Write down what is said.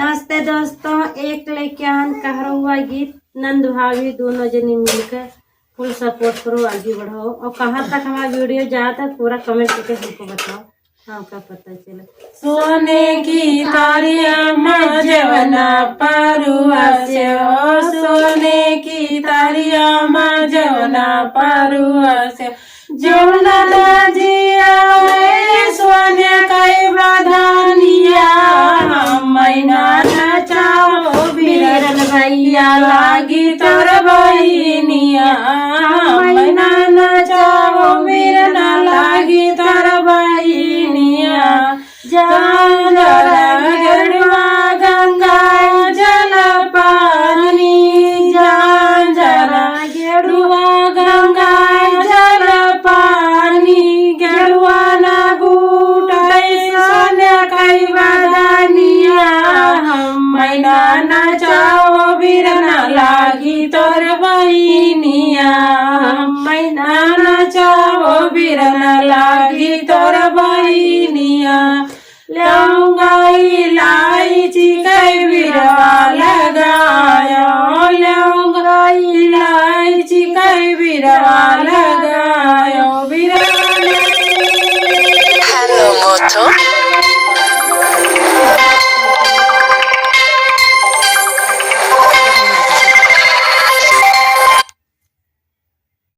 नमस्ते दोस्तों, एक लेके आन कह हुआ गीत नंद भाभी दोनों जनी मिलकर फुल सपोर्ट करो, आगे बढ़ाओ और कहाँ तक हमारा वीडियो जाता पूरा कमेंट करके हमको बताओ। हाँ का पता चले। सोने की तारिया मजवना परुआ से हो, सोने की तारिया मजवना परुआ से जमुना दाजिया सोने कई बधानिया मैना नचाओ बीरन भैया लागी तोर बहिनिया मैना नचाओ बीरन लागी तोर बहिनिया जान गरुआ गंगा जल पानी जान गरुआ गंगा जल पानी गरुआ ना गुटाई सोने कई बदानिया मैना नचाओ बीरना लागी तोर बहिनिया मैना नचाओ बीरना लागी तोर बहिनिया लौंगा इलायची कई बिरवा लगायो लौंगा इलायची कई बिरवा